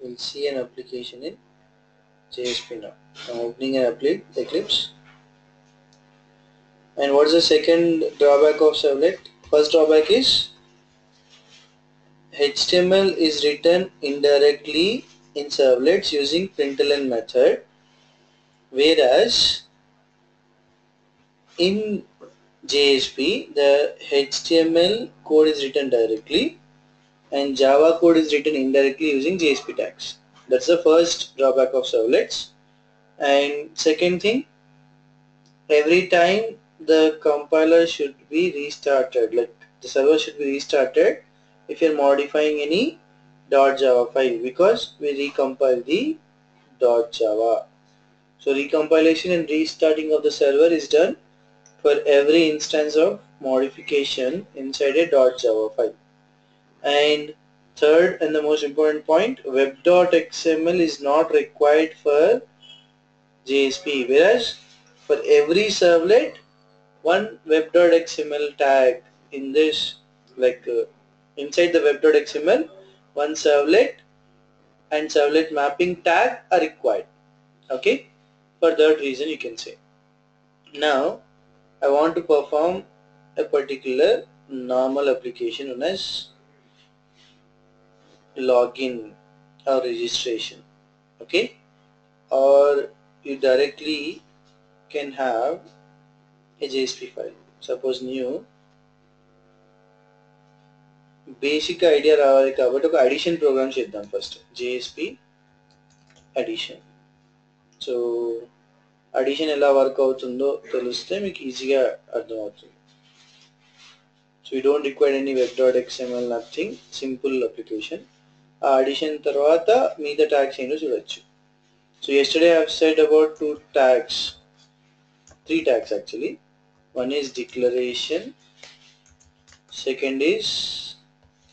we'll see an application in JSP now. I'm opening an Eclipse. And what is the second drawback of servlet? First drawback is HTML is written indirectly in servlets using println method, whereas in JSP the HTML code is written directly and Java code is written indirectly using JSP tags. That's the first drawback of servlets. And second thing, every time the compiler should be restarted, like the server should be restarted if you're modifying any .java file, because we recompile the .java. So recompilation and restarting of the server is done for every instance of modification inside a .java file. And third and the most important point, web.xml is not required for JSP, whereas for every servlet one web.xml tag in this, like inside the web.xml, one servlet and servlet mapping tag are required. Okay, for that reason you can say. Now I want to perform a particular normal application known as login or registration. Okay, or you directly can have a JSP file. Suppose new basic idea రావాలి కాబట్టి ఒక addition programme చేద్దాం first. JSP addition. So addition ఎలా work అవుతుందో తెలిస్తే మీకు ఈజీగా అర్థమవుతుంది. So you don't require any web.xml, nothing, simple application. ఆ అడిషన్ తర్వాత మిగతా ట్యాగ్స్ ఏంటో చూడొచ్చు. So yesterday I have said about three tags actually. One is declaration, second is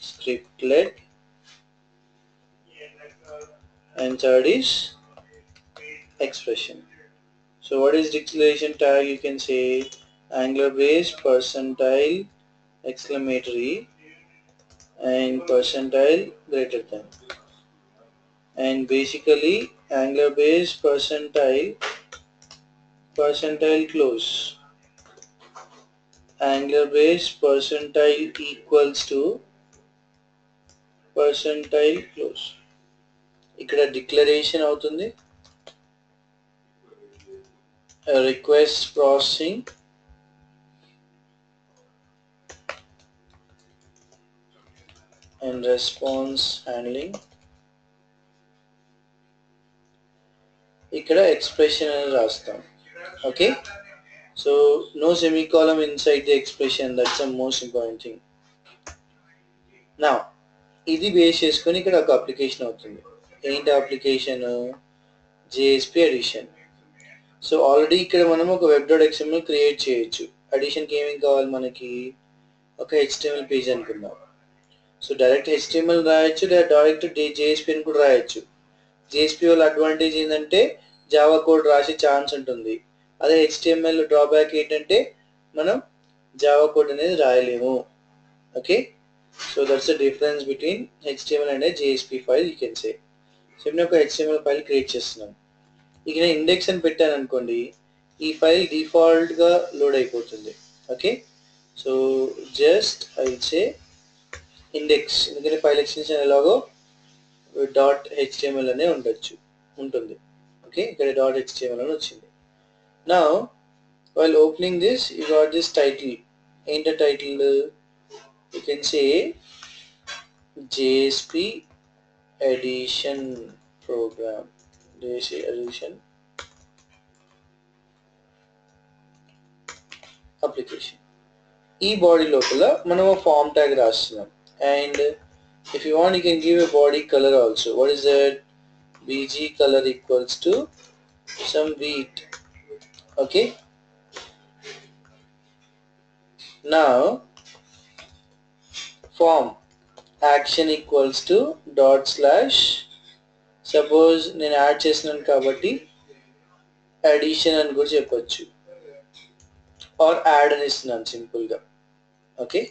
scriptlet, and third is expression. So what is declaration tag? You can say angular brace, percentile, exclamatory, and percentile greater than. And basically angular brace, percentile close, angular brace, percentile equals to percentile close. ఇక్కడ declaration అవుతుంది, request processing, and response handling. ఇక్కడ expression అని రాస్తాం. Okay, so no semicolon inside the expression, that's the most important thing. నా ఇది base చేసుకొని ఇక్కడ ఒక అప్లికేషన్ అవుతుంది. ఏంటి application? JSP addition. So already ఇక్కడ మనం ఒక web.xml క్రియేట్ చేయొచ్చు. అడిషన్కి ఏమేమి కావాలి మనకి? ఒక HTML పేజ్ అనుకుందాం. సో డైరెక్ట్ HTML రాయొచ్చు, లేదా డైరెక్ట్ JSP అని కూడా రాయొచ్చు. JSP వల్ల అడ్వాంటేజ్ ఏంటంటే జావా కోడ్ రాసే ఛాన్స్ ఉంటుంది. అదే HTML డ్రాబ్యాక్ ఏంటంటే మనం జావా కోడ్ అనేది రాయలేము. Okay, so that's the difference between HTML and JSP file you can say. So నేను ఒక HTML ఫైల్ క్రియేట్ చేస్తున్నాను. ఇక నేను ఇండెక్స్ అని పెట్టాను అనుకోండి, ఈ ఫైల్ డిఫాల్ట్గా లోడ్ అయిపోతుంది. Okay, so just I will say index, ఎందుకంటే ఫైల్ ఎక్స్టెన్షన్ ఎలాగో .html అనే ఉంటుంది. ఓకే, ఇక్కడ .html అని వచ్చింది. Now while opening this, you got this title. ఏంట title? you can say JSP addition program, JSP addition application. ఈ బాడీ లోపల మనం ఒక ఫామ్ ట్యాగ్ రాస్తున్నాం. And if you want, you can give a body color also. What is that? bg color equals to some wheat. Okay, now form action equals to / suppose నేను add చేస్తున్నాను కాబట్టి addition అని కూడా చెప్పొచ్చు, are add అని ఇస్తున్నాను సింపుల్గా. Okay,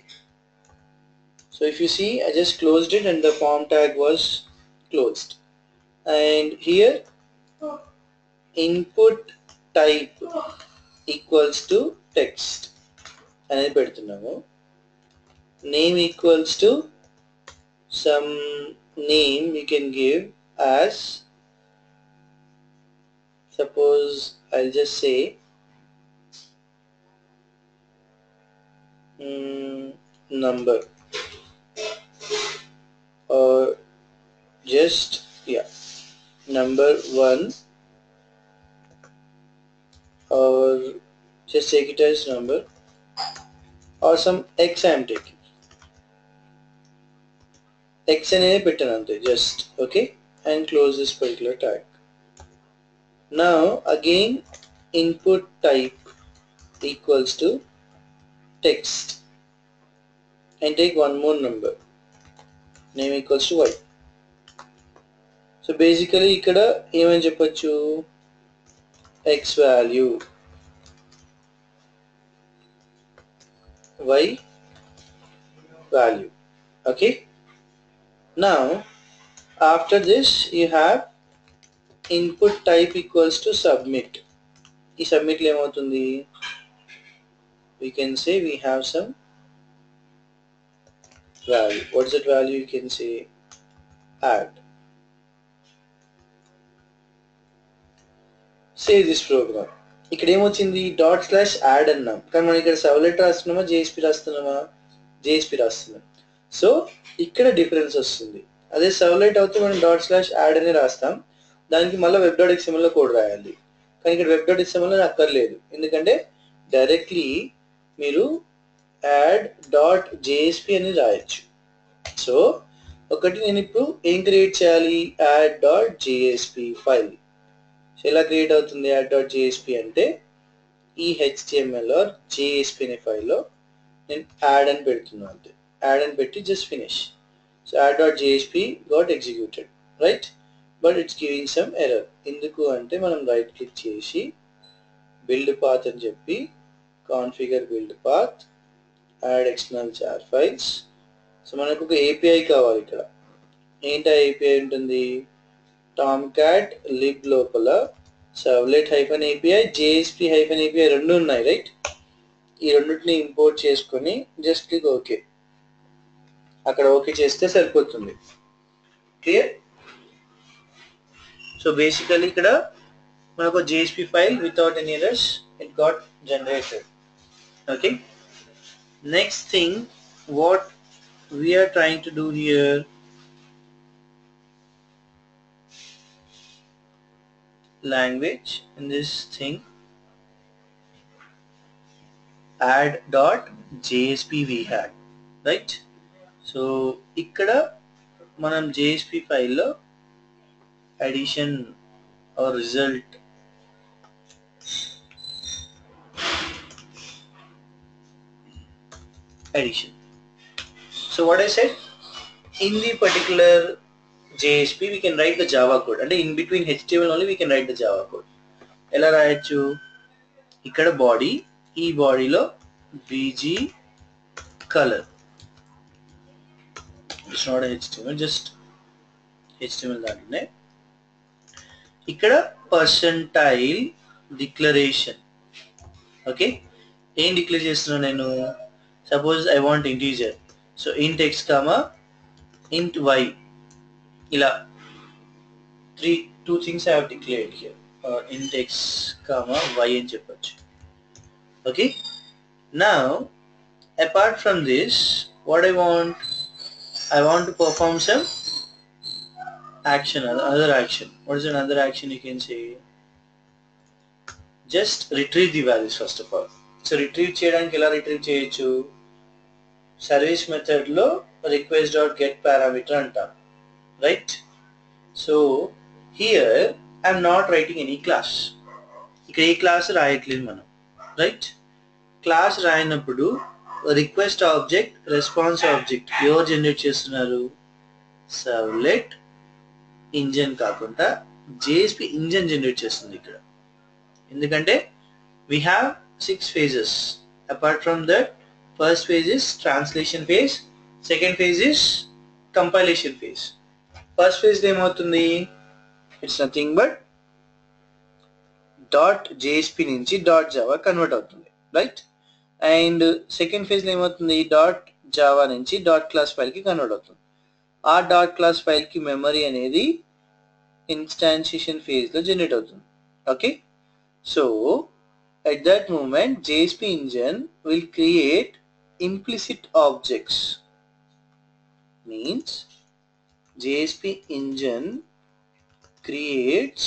so if you see, I just closed it and the form tag was closed. and here input type equals to text అనేది పెడుతున్నాము. Name equals to some name you can give as, suppose I'll just say number, or just number 1, or just take it as number, or some x I am taking. X అనేది పెట్టాను అంతే, just okay, and close this particular tag. Now again input type equals to text and take one more number, name equals to y. So basically ఇక్కడ ఏమని చెప్పొచ్చు, x value, y value. Okay, now after this you have input type equals to submit. ఈ submit లో ఏమవుతుంది, we can say we have some value. What is that value? You can say add. Save this program. ఇక్కడ ఏమొచ్చింది, ./add అన్నాం, కానీ మనం ఇక్కడ servlet రాస్తున్నామా JSP రాస్తున్నామా, JSP రాస్తున్నాం. సో ఇక్కడ డిఫరెన్స్ వస్తుంది. అదే సర్వ్లెట్ అయితే మనం ./add అని రాస్తాం, దానికి మళ్ళీ web.xml లో కోడ్ రాయాలి. కానీ ఇక్కడ web.xml అని అక్కర్లేదు, ఎందుకంటే డైరెక్ట్లీ మీరు add.jsp అని రాయొచ్చు. సో ఒకటి నేను ఇప్పుడు ఏం క్రియేట్ చేయాలి, add.jsp ఫైల్. సో ఎలా క్రియేట్ అవుతుంది add.jsp అంటే, ఈ HTML or JSP అనే ఫైల్లో నేను యాడ్ అని పెడుతున్నాను అంతే, యాడ్ అని పెట్టి just finish. So add.jsp got executed, right, but it's giving some error. ఎందుకు అంటే మనం రైట్ క్లిక్ చేసి బిల్డ్ పాత్ అని చెప్పి configure build path, add external jar files. So మనకు ఒక API కావాలి. ఇక్కడ ఏంటి API ఉంటుంది, tomcat lib లోపల servlet -API, JSP -API రెండు ఉన్నాయి, రైట్. ఈ రెండింటిని ఇంపోర్ట్ చేసుకొని జస్ట్ క్లిక్ ఓకే, అక్కడ ఓకే చేస్తే సరిపోతుంది. క్లియర్. సో బేసికలీ ఇక్కడ మనకు JSP file without any errors it got generated. Okay, next thing what we are trying to do here, language in this thing, add.jsp we had, right. So ఇక్కడ మనం JSP ఫైల్లో addition or result addition. So what I said, in the particular JSP we can write the Java code, and in between HTML only we can write the Java code. ఎలా రాయొచ్చు, ఇక్కడ body, ఈ బాడీలో bg color, it's not HTML, just HTML దాంట్లోనే. ఇక్కడ percentile declaration. Okay, ఏం declare చేస్తున్నాను నేను, suppose I want integer, so int x comma int y, ఇలా two things I have declared here, int x comma y అని చెప్పొచ్చు. Okay, now apart from this what I want to perform some action, another action. What is another action? You can say just retrieve the values first of all. So retrieve చేయడానికి ఎలా retrieve చేయొచ్చు, service method లో request.get parameter అంటాం, right. So here I'm not writing any class, ఇక్కడ ఏ class రాయట్లేదు మనం, right. Class రాయినప్పుడు రిక్వెస్ట్ ఆబ్జెక్ట్, రెస్పాన్స్ ఆబ్జెక్ట్ ఎవరు జనరేట్ చేస్తున్నారు, సర్వ్లెట్ ఇంజన్ కాకుండా JSP ఇంజన్ జనరేట్ చేస్తుంది ఇక్కడ. ఎందుకంటే we have 6 phases. Apart from that, first phase is translation phase, second phase is compilation phase. First phase ఏమవుతుంది, it's nothing but dot JSP నుంచి dot Java convert అవుతుంది, right. And second ఫేజ్లో ఏమవుతుంది, dot Java నుంచి dot class ఫైల్కి convert అవుతుంది. ఆ dot class ఫైల్కి memory అనేది ఇన్స్టాన్షియేషన్ ఫేజ్లో జనరేట్ అవుతుంది. Okay, so at that moment JSP engine will create implicit objects. Means JSP engine creates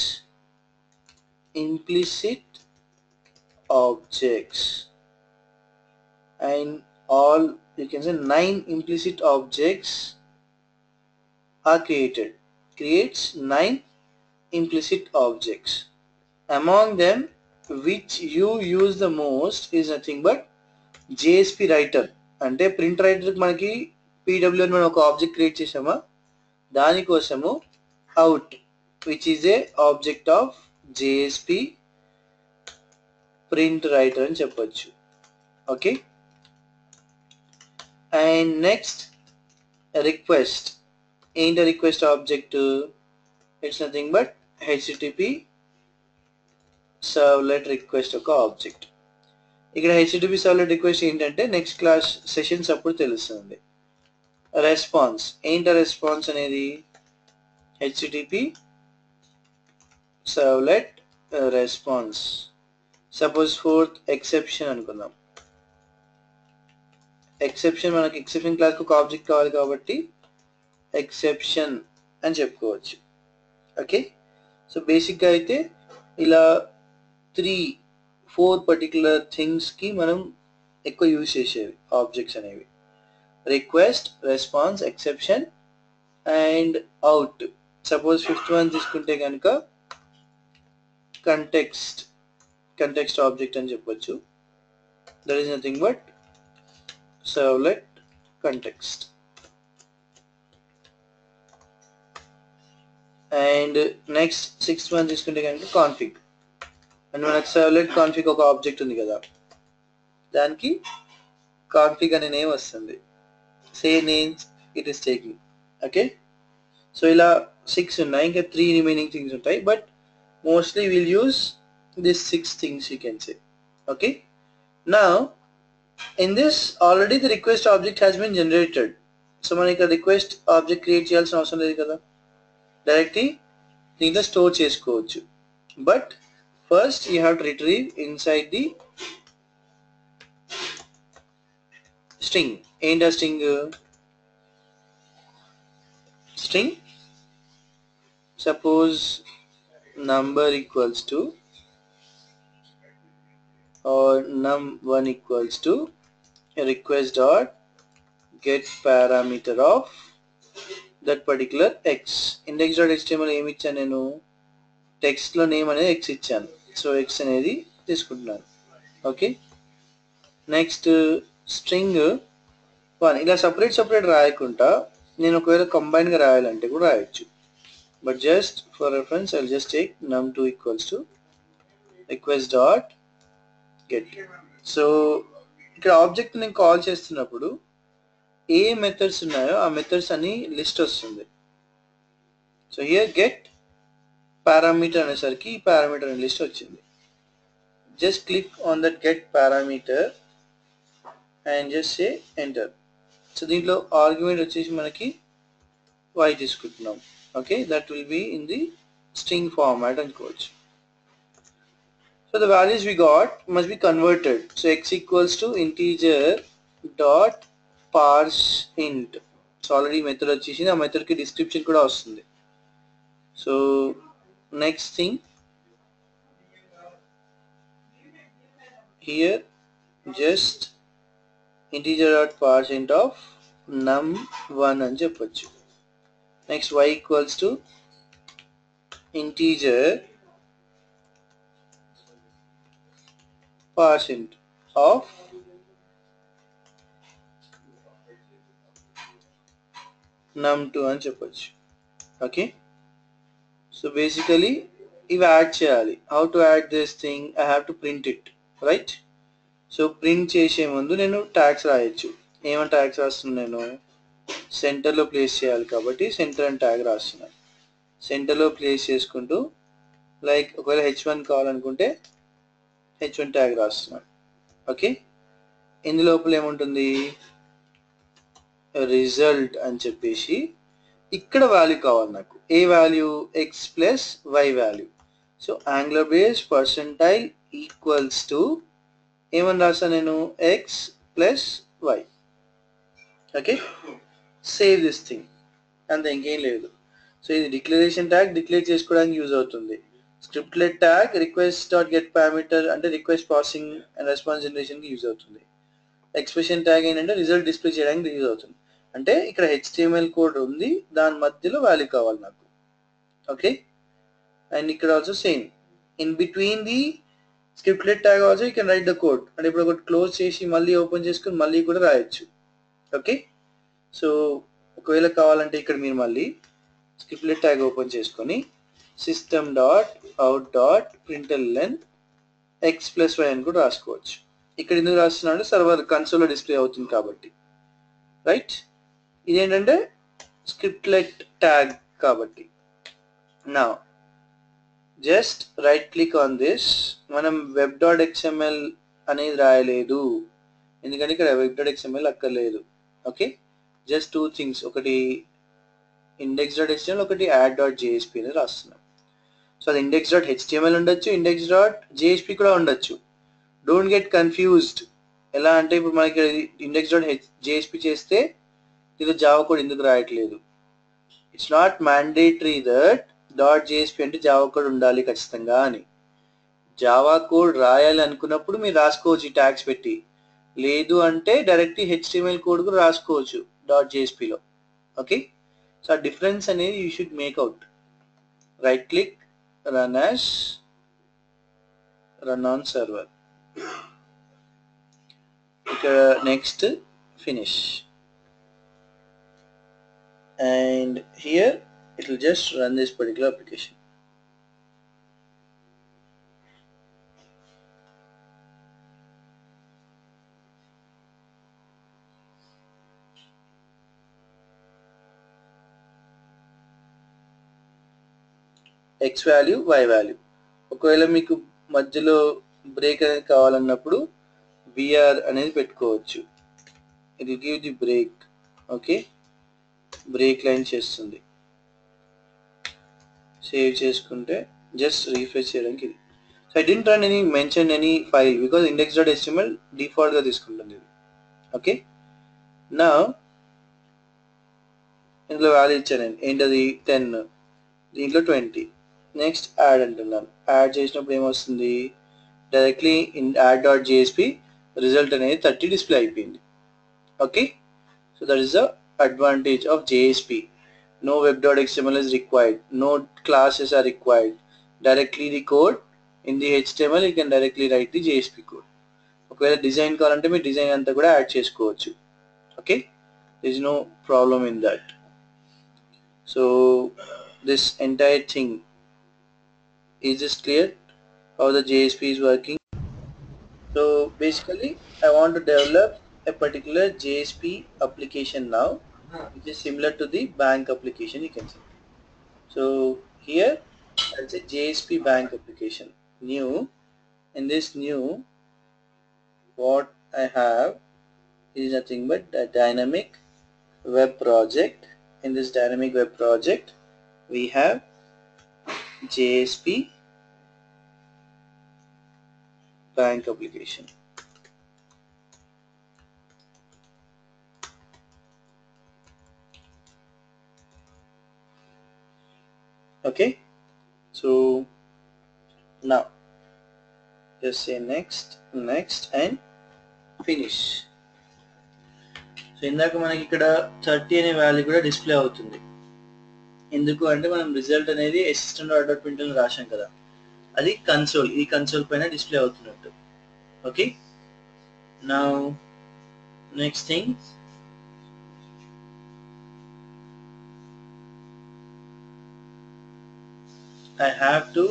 implicit objects, and all, you can say 9 implicit objects are creates 9 implicit objects. Among them, which you use the most is nothing but JSP writer. అంటే print writer మనకి PW అని మనం ఒక object create చేసామా, దానికోసము out which is a object of JSP print writer అని చెప్పొచ్చు. Okay, and next request. ఏంటి request object, it's nothing but HTTP servlet request ఒక ఆబ్జెక్ట్. ఇక్కడ HTTP సర్వ్లెట్ రిక్వెస్ట్ ఏంటంటే నెక్స్ట్ క్లాస్ సెషన్స్ అప్పుడు తెలుస్తుంది. రెస్పాన్స్ ఏంట, రెస్పాన్స్ అనేది HTTP servlet response. Suppose fourth exception అనుకుందాం. ఎక్సెప్షన్, మనకి ఎక్సెప్షన్ క్లాస్కి ఒక ఆబ్జెక్ట్ కావాలి కాబట్టి ఎక్సెప్షన్ అని చెప్పుకోవచ్చు. ఓకే, సో బేసిక్గా అయితే ఇలా 3-4 పర్టికులర్ థింగ్స్కి మనం ఎక్కువ యూజ్ చేసేవి ఆబ్జెక్ట్స్ అనేవి. Request, response, exception and out. Suppose fifth one తీసుకుంటే కనుక కంటెక్స్ట్ ఆబ్జెక్ట్ అని చెప్పొచ్చు. That is nothing but servlet context. And next sixth one తీసుకుంటే కనుక కాన్ఫిగ్. అండ్ మనకు సర్వ్లెట్ కాన్ఫిగ్ ఒక ఆబ్జెక్ట్ ఉంది కదా, దానికి కాన్ఫిగ్ అనే నేమ్ వస్తుంది. Same names it is taking. Okay, so ఇలా 6 ఉన్నాయి, ఇంకా 3 రిమైనింగ్ థింగ్స్ ఉంటాయి, but mostly will use this 6 things you can say. Okay, now in this already the request object has been generated. So మనం ఇక్కడ request object create చేయాల్సిన అవసరం లేదు కదా, డైరెక్ట్లీ దీంట్లో స్టోర్ చేసుకోవచ్చు. But first you have to retrieve inside the string. ఏంటా string? String suppose number equals to or num1 equals to request dot get parameter of that particular x. index.html ఏమి ఇచ్చాను నేను, టెక్స్ట్ లో name అనేది x ఇచ్చాను, so x అనేది తీసుకుంటున్నాను. Okay, next string 1 ఇలా సపరేట్ రాయకుండా నేను ఒకవేళ కంబైన్ గా రాయాలంటే కూడా రాయొచ్చు. But just for reference, I'll just take num2 equals to request dot get. So ఇక్కడ ఆబ్జెక్ట్ నేను కాల్ చేస్తున్నప్పుడు ఏ మెథడ్స్ ఉన్నాయో ఆ మెథడ్స్ అని లిస్ట్ వస్తుంది. సో హియర్ గెట్ పారామీటర్ అనేసరికి ఈ పారామీటర్ అనే లిస్ట్ వచ్చింది. Just click on that get parameter and just say enter. So దీంట్లో ఆర్గ్యుమెంట్ వచ్చేసి మనకి y తీసుకుంటున్నాం. Okay, that will be in the string format and coach. So the values we got must be converted. So x equals to integer dot parse int. So already method వచ్చేసింది, ఆ method కి description కూడా వస్తుంది. So next thing here, just integer dot parse int of num1 అని చెప్పొచ్చు. Next y equals to integer parse int of num2 అని చెప్పొచ్చు. Okay, so basically ఇవి యాడ్ చేయాలి. How to add this thing, I have to print it, right. So print చేసే ముందు నేను tags రాయొచ్చు. ఏమైనా ట్యాగ్స్ రాస్తున్నాను, నేను సెంటర్లో ప్లేస్ చేయాలి కాబట్టి సెంటర్ అని ట్యాగ్ రాస్తున్నాను. సెంటర్లో ప్లేస్ చేసుకుంటూ లైక్ ఒకవేళ h1 కావాలనుకుంటే h1 ట్యాగ్ రాస్తున్నాను. ఓకే, ఇందు లోపల ఏముంటుంది రిజల్ట్ అని చెప్పేసి ఇక్కడ వాల్యూ కావాలి నాకు. ఏ value x plus y value. So angular base percentile equals to ఏమని రాస్తాను నేను x plus y. Okay, save this thing, అంతే, ఇంకేం లేదు. సో ఇది డిక్లరేషన్ ట్యాగ్ డిక్లేర్ చేసుకోవడానికి యూజ్ అవుతుంది. Scriptlet tag request dot get parameter అంటే రిక్వెస్ట్ పాసింగ్ అండ్ రెస్పాన్స్ జనరేషన్కి యూజ్ అవుతుంది. ఎక్స్ప్రెషన్ ట్యాగ్ ఏంటంటే రిజల్ట్ డిస్ప్లే చేయడానికి యూజ్ అవుతుంది. అంటే ఇక్కడ HTML కోడ్ ఉంది, దాని మధ్యలో వాల్యూ కావాలి నాకు. ఓకే, అండ్ ఇక్కడ also same in between the scriptlet tag also you can write the code. అంటే ఇప్పుడు ఒకటి క్లోజ్ చేసి మళ్ళీ ఓపెన్ చేసుకుని మళ్ళీ కూడా రాయొచ్చు. ఓకే, సో ఒకవేళ కావాలంటే ఇక్కడ మీరు మళ్ళీ స్క్రిప్ట్లెట్ ట్యాగ్ ఓపెన్ చేసుకొని system dot out dot println x plus y అని కూడా రాసుకోవచ్చు. ఇక్కడ ఎందుకు రాస్తున్నాను అంటే సర్వర్ కన్సోల్లో డిస్ప్లే అవుతుంది కాబట్టి, రైట్. ఇదేంటంటే స్క్రిప్ట్లెట్ ట్యాగ్ కాబట్టి. నా just right click on this. మనం వెబ్ డాట్ XML అనేది రాయలేదు, ఎందుకంటే ఇక్కడ వెబ్ డాట్ XML అక్కర్లేదు. ఓకే, జస్ట్ టూ థింగ్స్, ఒకటి index.html, ఒకటి add.jsp అని రాస్తున్నాం. సో అది index.html ఉండొచ్చు, index.jsp కూడా ఉండొచ్చు. Don't get confused. ఎలా అంటే ఇప్పుడు మనకి index.jsp చేస్తే ఇది జావా కోడ్ ఎందుకు రాయట్లేదు. It's not mandatory that .jsp అంటే జావా కోడ్ ఉండాలి ఖచ్చితంగా అని. జావా కోడ్ రాయాలి అనుకున్నప్పుడు మీరు రాసుకోవచ్చు ఈ ట్యాగ్స్ పెట్టి, లేదు అంటే డైరెక్ట్ HTML కోడ్ కూడా రాసుకోవచ్చు .jsp లో. ఓకే, సో ఆ డిఫరెన్స్ అనేది you should make out. Right click, run as, run on server. ఇక్కడ next finish, and here it will just run this particular application. x value y value. ఒకవేళ మీకు మధ్యలో break అనేది కావాలన్నప్పుడు br అనేది పెట్టుకోవచ్చు. ఇది give the break. Okay, break line చేస్తుంది. సేవ్ చేసుకుంటే జస్ట్ రీఫ్రెష్ చేయడానికి ఇది. So I didn't run any mention any file because index.html డిఫాల్ట్గా తీసుకుంటుంది ఇది. ఓకే, నా ఇందులో వాల్యూ ఇచ్చాను నేను, ఏంటది 10, దీంట్లో 20. నెక్స్ట్ యాడ్ అంటున్నాను. యాడ్ చేసినప్పుడు ఏమొస్తుంది, డైరెక్ట్లీ add.jsp రిజల్ట్ అనేది 30 డిస్ప్లే అయిపోయింది. Okay, so that is the advantage of JSP. No web.xml is required, no classes are required. Directly the code in the HTML you can directly write the JSP code. ఒకవేళ design కావాలంటే మీరు design అంతా కూడా add చేసుకోవచ్చు. Okay, there is no problem in that. So this entire thing is just clear how the JSP is working. So basically I want to develop a particular JSP application now, which is similar to the bank application, you can see. So here I'll say JSP bank application, new. In this new, what I have is nothing but a dynamic web project. In this dynamic web project we have JSP bank application. Okay, so now just say next, next and finish. So ఇందాక మనకి ఇక్కడ 30 అనే value కూడా display అవుతుంది. ఎందుకు అంటే మనం result అనేది system.out.println రాశాం కదా, అది కన్సోల్, ఈ కన్సోల్ పైన డిస్ప్లే అవుతున్నట్టు. Okay, now next thing, I have to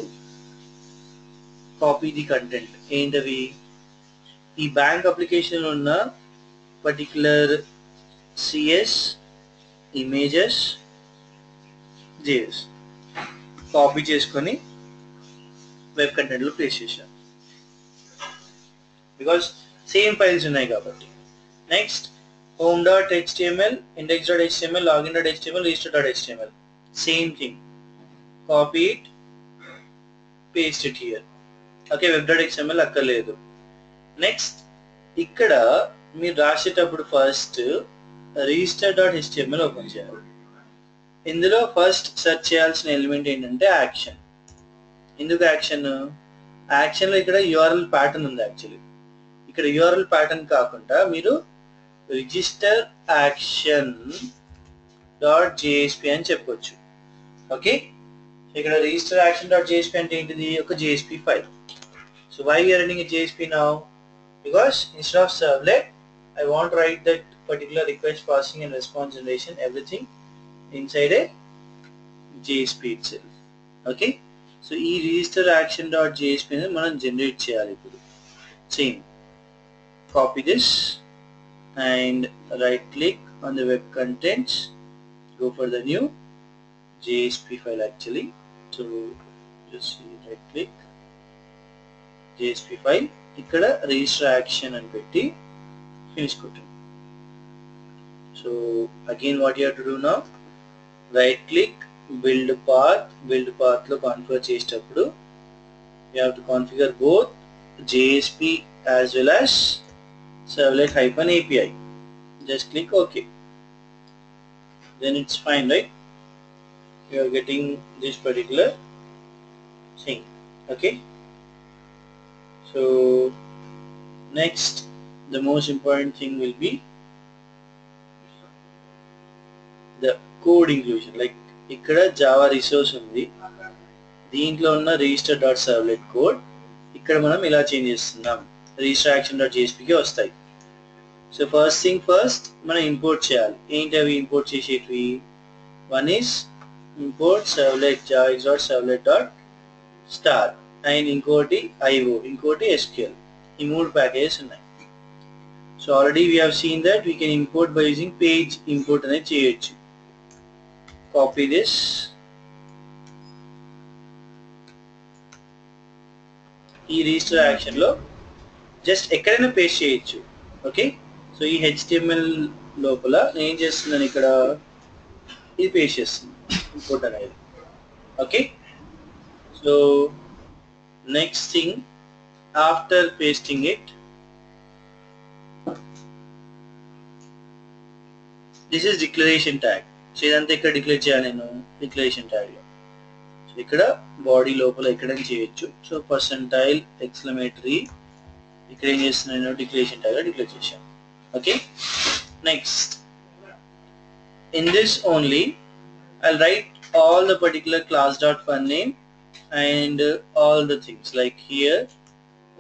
copy the content. ఏంటవి, ఈ బ్యాంక్ అప్లికేషన్ ఉన్న particular CS images JS. Copy చేసుకొని వెబ్ కంటెంట్లో పేస్ట్ చేశాను బికాస్ సేమ్ ఫైల్స్ ఉన్నాయి కాబట్టి. Next home.html, index.html, login.html, register.html, same thing, copy it, paste it here. Okay, web.xml అక్కర్లేదు. Next ఇక్కడ మీరు రాసేటప్పుడు ఫస్ట్ register.html ఓపెన్ చేయాలి. ఇందులో ఫస్ట్ సెర్చ్ చేయాల్సిన ఎలిమెంట్ ఏంటంటే యాక్షన్. ఎందుకు యాక్షన్? యాక్షన్లో ఇక్కడ యూఆర్ఎల్ ప్యాటర్న్ ఉంది. యాక్చువల్లీ ఇక్కడ యూఆర్ఎల్ ప్యాటర్న్ కాకుండా మీరు రిజిస్టర్ యాక్షన్ .jsp అని చెప్పొచ్చు. ఓకే, ఇక్కడ రిజిస్టర్ యాక్షన్ .jsp అంటే ఏంటిది? ఒక JSP file. So why we are running a JSP now? Because instead of servlet I want to write that particular request passing and response generation everything inside a JSP itself. Okay, so ఈ register action .jsp ని మనం generate చేయాలి. ఇప్పుడు same copy this and right click on the web contents, go for the new JSP file actually. So just right click JSP file, ఇక్కడ register action అని పెట్టి finish కొట్టండి. So again what you have to do now, right click build path లో configure చేసేటప్పుడు you have to configure both JSP as well as servlet-API. Just click OK. Then it's fine, right? You are getting this particular thing. Okay. So next, the most important thing will be the code inclusion. Like ఇక్కడ Java resource ఉంది, దీంట్లో ఉన్న register.servlet code ఇక్కడ మనం ఇలా change చేస్తున్నాం, register action.jsp కి వస్తాయి. సో ఫస్ట్ థింగ్ ఫస్ట్ మనం ఇంపోర్ట్ చేయాలి. ఏంటి అవి ఇంపోర్ట్ చేసేటివి? One is import servlet java.servlet.star and ఇంకోటి IO, ఇంకోటి SQL. ఈ మూడు ప్యాకేజెస్ ఉన్నాయి. So already we have seen that we can import by using page import అనేది చేయొచ్చు. కాపీ దిస్, ఈ రిజిస్టర్ యాక్షన్లో జస్ట్ ఎక్కడైనా పేస్ట్ చేయొచ్చు. ఓకే, సో ఈ HTML లోపల నేను ఏం చేస్తున్నాను, ఇక్కడ ఇది పేస్ట్ చేస్తున్నాను ఇంపోర్ట్ అనేది. Okay, so next thing after pasting it, this is declaration tag. So ఇదంతా ఇక్కడ డిక్లేర్ చేయాలి నేను డిక్లరేషన్ ట్యాగ్లో. సో ఇక్కడ బాడీ లోపల ఎక్కడైనా చేయొచ్చు. సో పర్సెంటైల్ ఎక్స్క్లమేటరీ ఇక్కడ ఏం చేస్తున్నాను నేను డిక్లరేషన్ ట్యాగ్లో డిక్లేర్ చేశాను. Okay, next in this only I'll write all the particular class.funname and all the things, like here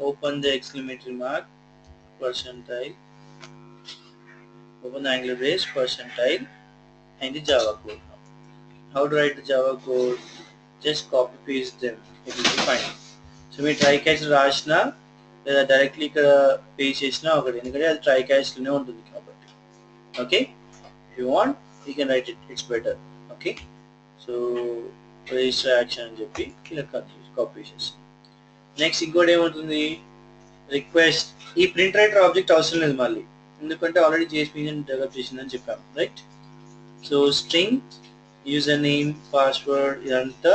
open the exclamatory mark, percentile, open the angular brace, percentile and the Java code. How to write the Java code? Just copy paste them, it will be fine. So we try catch రాసిన లేదా directly ఇక్కడ paste చేసినా ఒకటి, ఎందుకంటే అది try క్యాష్లోనే ఉంటుంది కాబట్టి. Okay, if you want you can right it, it's better. Okay, so register action అని చెప్పి ఇలా కాపీ చేస్తాం. నెక్స్ట్ ఇంకోటి ఏమవుతుంది, రిక్వెస్ట్. ఈ ప్రింట్ రైటర్ ఆబ్జెక్ట్ అవసరం లేదు మళ్ళీ, ఎందుకంటే ఆల్రెడీ JSP డెవలప్ చేసిందని చెప్పాము, right? So string, user name, password, ఇదంతా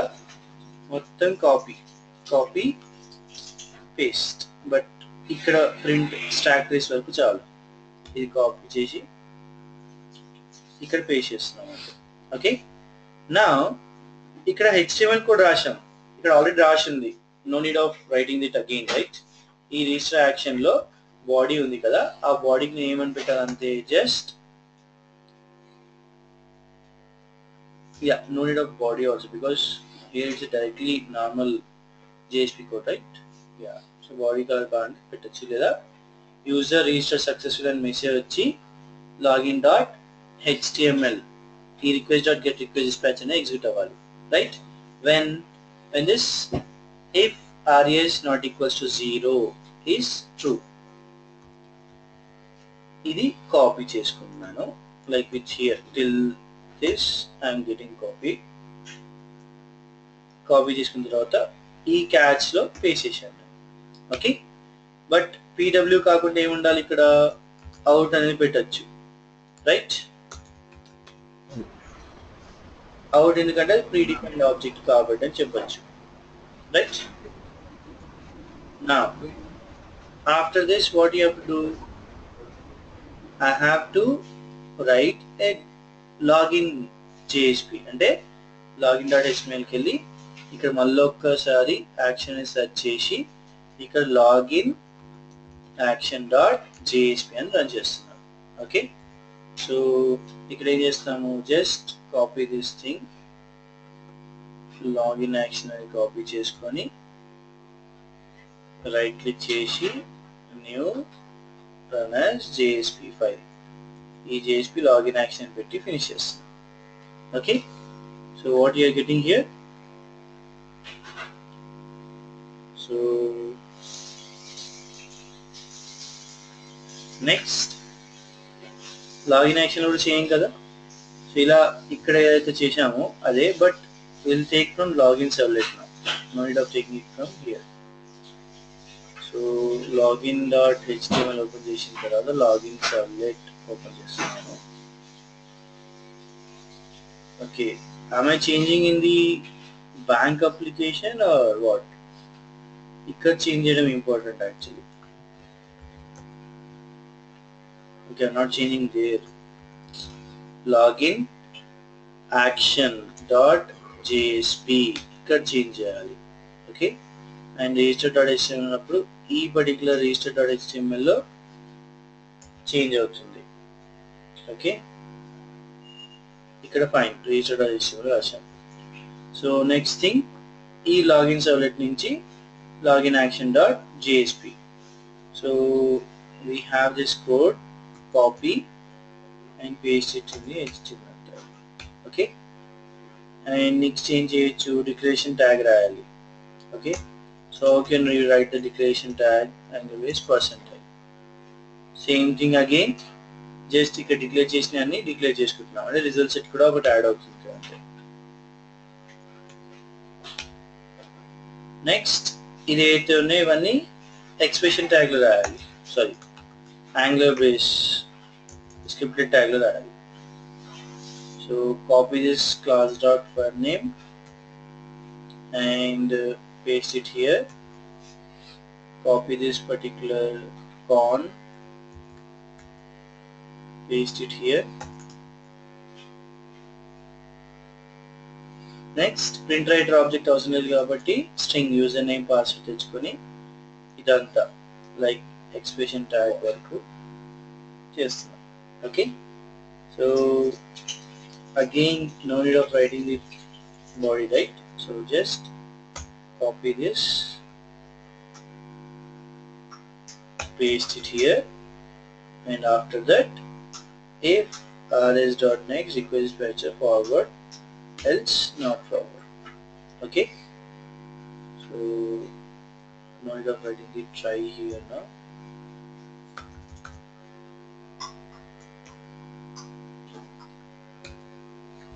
మొత్తం కాపీ పేస్ట్. బట్ ఇక్కడ ప్రింట్ స్టాక్ ట్రేస్ వరకు చాలు. ఇది కాపీ చేసి ఇక్కడ పేస్ట్ చేస్తున్నాం. ఓకే, నా ఇక్కడ HTML కోడ్ రాసాం, ఇక్కడ ఆల్రెడీ రాసింది, no need of writing it again, right? ఈ రిజిస్టర్ యాక్షన్లో బాడీ ఉంది కదా, ఆ బాడీకి నేను ఏమని పెట్టాలంటే just no need of body also, because here it's a directly normal JSP code, right? So body color కావాలంటే పెట్టచ్చు, లేదా యూజర్ రిజిస్టర్ సక్సెస్ఫుల్ అని మెసేజ్ వచ్చి login.html ఈ request.getRequest dispatch అనేది ఎగ్జిక్యూట్ అవ్వాలి, right? when this if res not equals to 0 is true. ఇది copy చేసుకున్నాను, like with here till this I am getting copy చేసుకున్న తర్వాత ఈ క్యాచ్లో పేస్ట్ చేశాను. ఓకే, బట్ పీడబ్ల్యూ కాకుండా ఏముండాలి ఇక్కడ, అవుట్ అనేది పెట్టచ్చు, రైట్. అవుట్ ఎందుకంటే ప్రీ డిఫైన్డ్ ఆబ్జెక్ట్ కాబట్టి అని చెప్పచ్చు, right. Now after this what you have to do, I have to write a login JSP అంటే login.htmlకి వెళ్ళి ఇక్కడ మళ్ళీ ఒక్కసారి యాక్షన్ సెర్చ్ చేసి ఇక్కడ లాగిన్ action.jsp అని రన్ చేస్తున్నాను. ఓకే, సో ఇక్కడ ఏం చేస్తాము, just copy this thing, login action అని కాపీ చేసుకొని రైట్ క్లిక్ చేసి new run as JSP file, ఈ JSP లాగిన్ యాక్షన్ పెట్టి ఫినిష్ చేస్తాం. Okay, so what you are getting here, so next login action కూడా చేయం కదా, సో ఇలా ఇక్కడ ఏదైతే చేసామో అదే, but will take from login servlet now, no need of taking it from here. So login.html open చేసిన తర్వాత లాగిన్ సర్వ్లెట్ ఓపెన్ చేస్తున్నాను. Okay, am I changing in the bank application or what? ఇక్కడ చేంజ్ చేయడం important actually. Okay, I'm not changing there. Login action.jsp ఇక్కడ change చేయాలి. Okay, and register.html అన్నప్పుడు ఈ particular register.html లో చేంజ్ అవుతుంది. ఓకే, ఇక్కడ ఫైన్ register.html రాశాం. సో నెక్స్ట్ థింగ్, ఈ లాగిన్ సర్వ్లెట్ నుంచి login action.jsp. So we have this code, copy and paste it in the HTML tag. Okay, and next change చేయొచ్చు, declaration tag రాయాలి. Okay, so how can you write the declaration tag, and is %. Same thing again, just ఇక్కడ declare చేసిన అన్ని declare చేసుకుంటున్నాం, అంటే result set కూడా ఒకటి add అవుతుంది అంతే. నెక్స్ట్ ఇదైతే ఉన్నాయి ఇవన్నీ ఎక్స్ప్రెషన్ ట్యాగ్ లో రాయాలి, sorry angular base scripted tag lo రాయాలి. So copy this class.filename and paste it here. Copy this particular con, paste it here. Next print writer object అవసరం లేదు కాబట్టి string username password తెచ్చుకొని ఇదంతా లైక్ expression tag వరకు చేస్తున్నాం. Okay, so again no need of writing the body, right? So just copy this, paste it here, and after that if rs.next request dispatcher forward, else not forward. Okay, so no need of writing the try here now.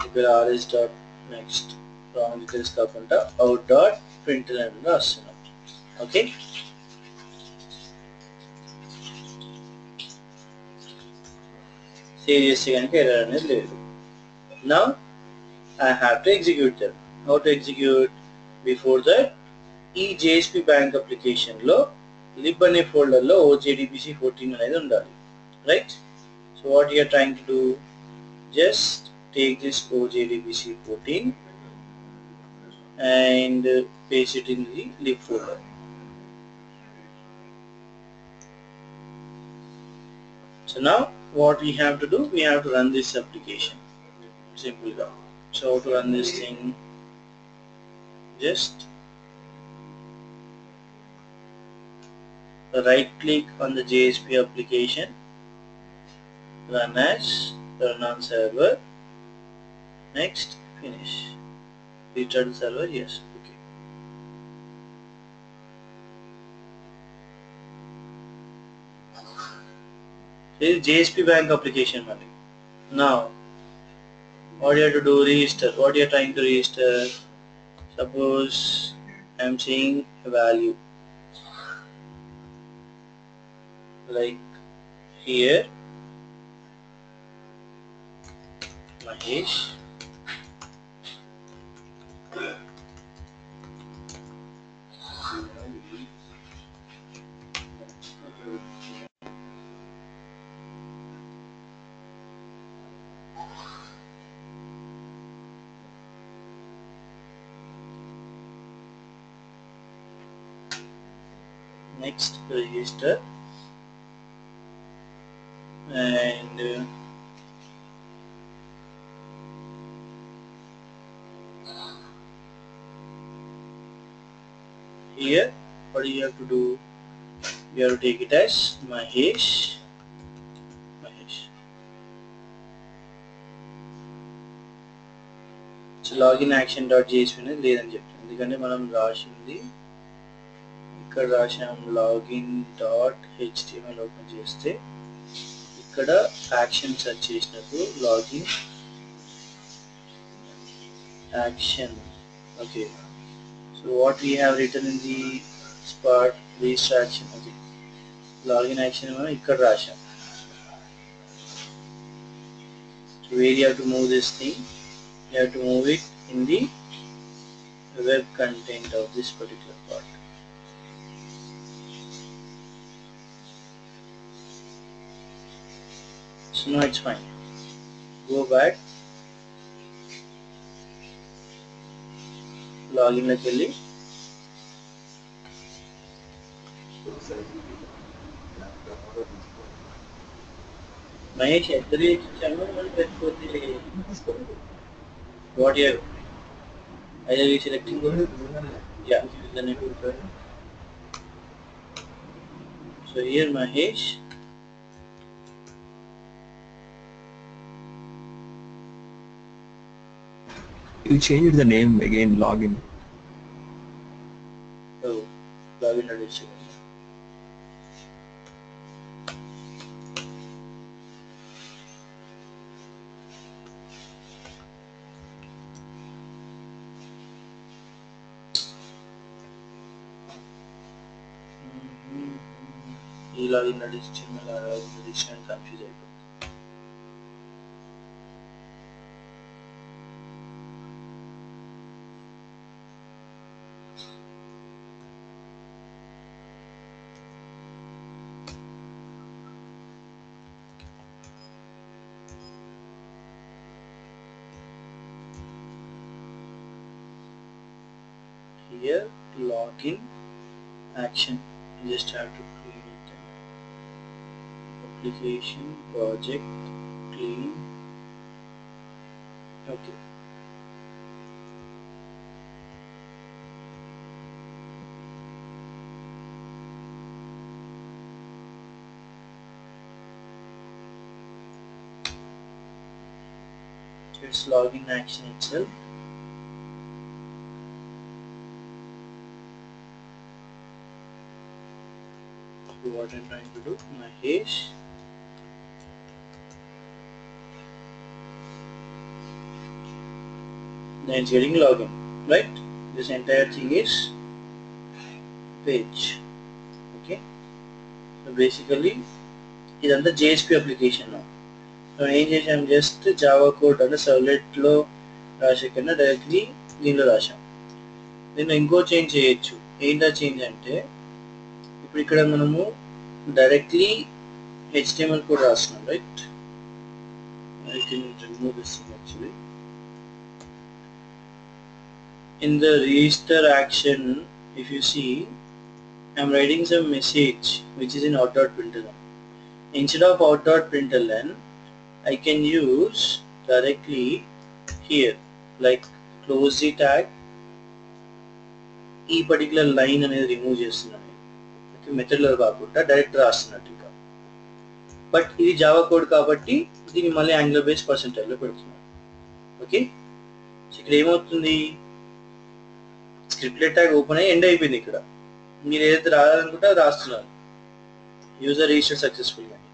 ఇక్కడ rs.next wrong details కాకుండా out.println రాస్తున్నాం. Okay, save చేస్తే కనుక error అనేది లేదు. Now I have to execute them. How to execute? Before that ఈ JSP bank application లో lib అనే ఫోల్డర్ లో OJDBC14 అనేది ఉండాలి, right. So what you are trying to do, just take this OJDBC14 and paste it in the lib folder. So now what we have to do, we have to run this application. Simple. So to run this thing, just right click on the JSP application, run as, run on server. Next, finish. Restart the server. Yes. Okay. This is JSP bank application only. Now, what you have to do? Register. What you are trying to register? Suppose I'm saying a value like here Mahesh next register and here what do you have to do? You have to take it as Mahesh. So login action dot JSP అనేది లేదని చెప్తాను ఎందుకంటే మనం రాసింది ఇక్కడ రాసాం login dot HTML open చేస్తే ఇక్కడ యాక్షన్ సెర్చ్ చేసినప్పుడు login action. Okay, so what we have written in the spot register action. Okay, login action మనం ఇక్కడ రాసాం. So where you have to move this thing, you have to move it in the web content of this particular part. So now it's fine. Go back, login లోకి వెళ్ళి మహేష్ ఎద్దరు ఇచ్చాము మళ్ళీ పెట్టుకోతే what you have either you selecting yeah then you put so here Mahesh you changed the name again login. Oh, login register. ఈ login register register confuse అయిపోతుంది. Here login action, you just have to create an application project clean. Okay, it's login action itself. What I'm trying to do, Mahesh then it's getting login, right? This entire thing is page. Okay, so basically ఇదంతా JSP application now. So ఏం చేసాం, just Java code అంటే servlet లో రాసేకన్నా directly దీనిలో రాసాం. దీన్ని ఇంకో change చేయొచ్చు. ఏంటా చేంజ్ అంటే ఇప్పుడు ఇక్కడ మనము డైరెక్ట్లీ HTML కోడ్ రాస్తున్నాం, right? I can remove this thing actually. In the register action, if you see, I'm writing some message which is in out.println. Instead of out.println, I can use directly here, like close the tag. ఈ particular line అనేది remove చేస్తున్నాను. మెథడ్లో కాకుండా direct రాస్తున్నట్టు ఇంకా. But ఇది Java code కాబట్టి దీన్ని మళ్ళీ యాంగులర్ బేస్ పర్సెంటేజ్లో పెడుతున్నాను. ఓకే, సో ఇక్కడ ఏమవుతుంది, స్క్రిప్ట్లెట్ ట్యాగ్ ఓపెన్ అయ్యి ఎండ్ అయిపోయింది. ఇక్కడ మీరు ఏదైతే రాయాలనుకుంటే అది రాస్తున్నారు, యూజర్ రిజిస్టర్ సక్సెస్ఫుల్ అని.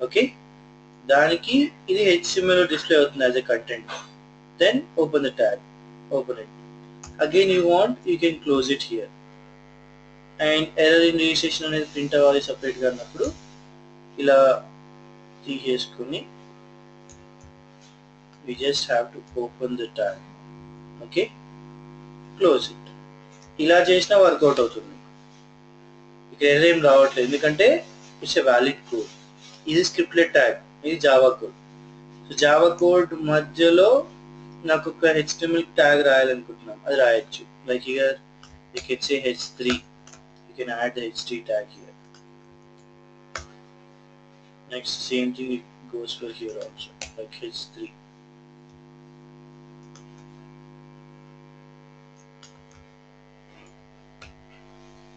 ఓకే, దానికి ఇది HTML డిస్ప్లే అవుతుంది as a content. Then open the tag, open it. again you can close it here. And error in registration అనేది ప్రింట్ అవ్వాలి సపరేట్గా అన్నప్పుడు ఇలా తీసేసుకుని we just have to open the tag. Okay, close it. ఇలా చేసినా work out అవుతుంది. ఇక్కడ ఎర్రర్ ఏం రావట్లేదు ఎందుకంటే ఇట్స్ ఎ వ్యాలిడ్ కోడ్. ఇది స్క్రిప్ట్లెట్ ట్యాగ్, ఇది Java code. So Java code మధ్యలో నాకు ఒక HTML ట్యాగ్ రాయాలనుకుంటున్నాను, అది రాయొచ్చు. Like here you can say h3, you can add the h3 tag here. Next same thing it goes for here also, like h3.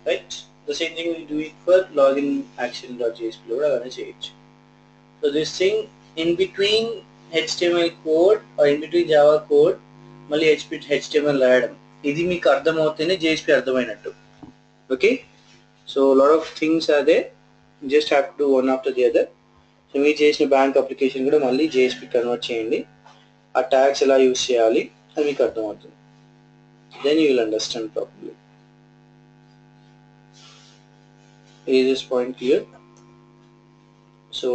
Right, the same thing we do it for login action.jsp load alane cheyచ్చు. So this thing in between HTML code or in between Java code మళ్ళీ HTML రాయడం, ఇది మీకు అర్థమవుతేనే JSP అర్థమైనట్టు. Okay, so lot of things are there, just have to do one after the other. So మీరు చేసిన bank application కూడా మళ్ళీ JSP కన్వర్ట్ చేయండి. ఆ ట్యాగ్స్ ఎలా యూస్ చేయాలి అది మీకు అర్థమవుతుంది. Then you will understand properly. Is this point clear? So